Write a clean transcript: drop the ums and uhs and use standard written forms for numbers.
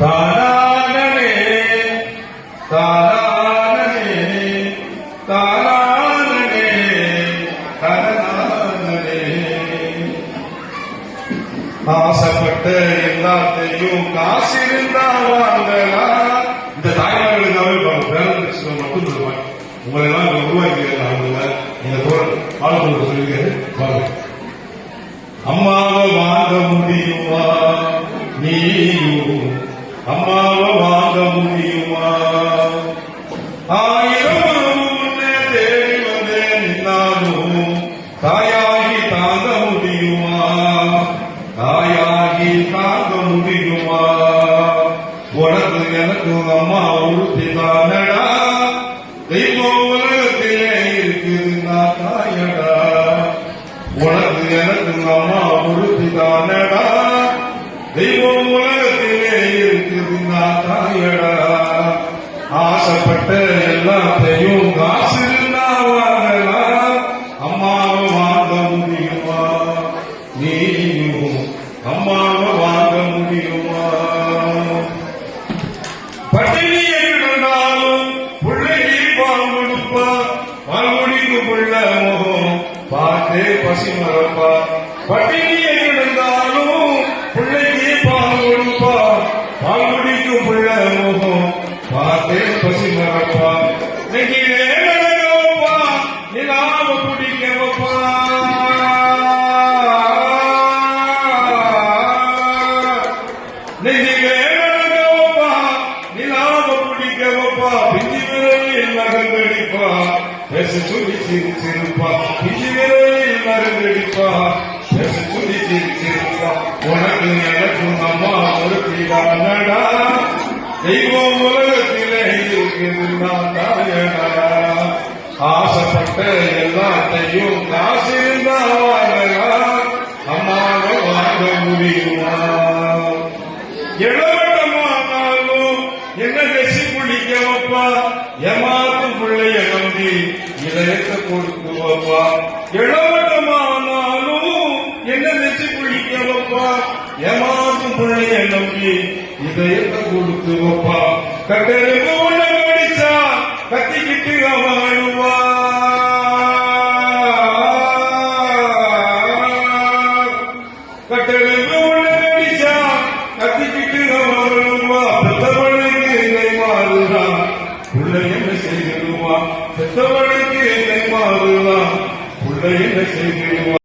தானானே தானானே தானானே தானானே ஆசைப்பட்ட எல்லாத்தையும் காசிருந்தா வாங்கலாம். இந்த தாய்மார்களுக்காக பேரண்ட்ஸ் மட்டும் சொல்லுவாங்க. உங்களை எல்லாம் உருவாக்கி நீங்க ஆளுநர் சொல்லியிருக்காரு பாருங்க. அம்மாவை வாங்க முடியுமா நீயும், அம்மாவை வாங்க முடியுமா? 1000 முன்னே தேடி வந்தே நின்னாலும் தாயாகி தாங்க முடியுமா? தாயாகி தாங்க முடியுமா? உனக்கு எனக்கு அம்மா உறுதிதானடா, தெய்வம் உலகத்திலே இருக்குதுன்னா தாயடா. உனக்கு எனக்கு அம்மா உறுதிதானடா, தெய்வம் உலகத்திலே இருக்குதுன்னா தாயடா. ஆசைப்பட்ட எல்லாத்தையும் காசு வாங்கலாம். அம்மாவை வாங்க முடியுமா நீயும், அம்மாவை வாங்க முடியுமா? பட்டினி இருந்தாலும் பிள்ளைக்கு பால் கொடுப்பா, பால் குடிக்கும் பிள்ளை முகம் பார்த்தே பசி மறப்பா. பட்டினி இருந்தாலும் பிள்ளைக்கு பால் கொடுப்பா, பால் குடிக்கும் பிள்ளை முகம் பார்த்தே பசி மறப்பா. நெஞ்சிலே நடக்க வைப்பா, நிலாவ குடிக்க வைப்பா. நெஞ்சிலே நடக்க வைப்பா, நிலாவ குடிக்க வைப்பா. பிஞ்சு விரைவில் நகங்கடிப்பா, பேச சொல்லி சிரிச்சிருப்பா. பிஞ்சு விரைவில் நகங்கடிப்பா, பேச சொல்லி சிரிச்சிருப்பா. உனக்கு எனக்கும் அம்மா ஒருத்திதானடா, தெய்வம் உலகத்திலே இருக்குதுன்னா தாயடா. ஆசைப்பட்ட எல்லாத்தையும் காசிருந்தா வாங்கலாம். அம்மாவை வாங்க முடியுமா? இளவட்டமானாலும் என்ன கசி குளிக்க வைப்பா, ஏமாத்தும் பிள்ளைய நம்பி இதயத்தை கொடுத்து வைப்பா. இளவட்டமானாலும் என்ன கசி குளிக்க வைப்பா, ஏமாத்தும் பிள்ளைய நம்பி இதயத்தை கொடுத்து வைப்பா. கட்டெருப்பு உள்ள கடிச்சா கத்திக்கிட்டு அவழுவா. கட்டெருப்பு உள்ள கடிச்சா கத்திக்கிட்டு அவழுவா. பெத்தவளுக்கு என்னை மாறுதான் பிள்ளை என்ன செய்திடுவா. பெத்தவளுக்கு என்னை மாறுதான் பிள்ளை என்ன செய்திடுவா.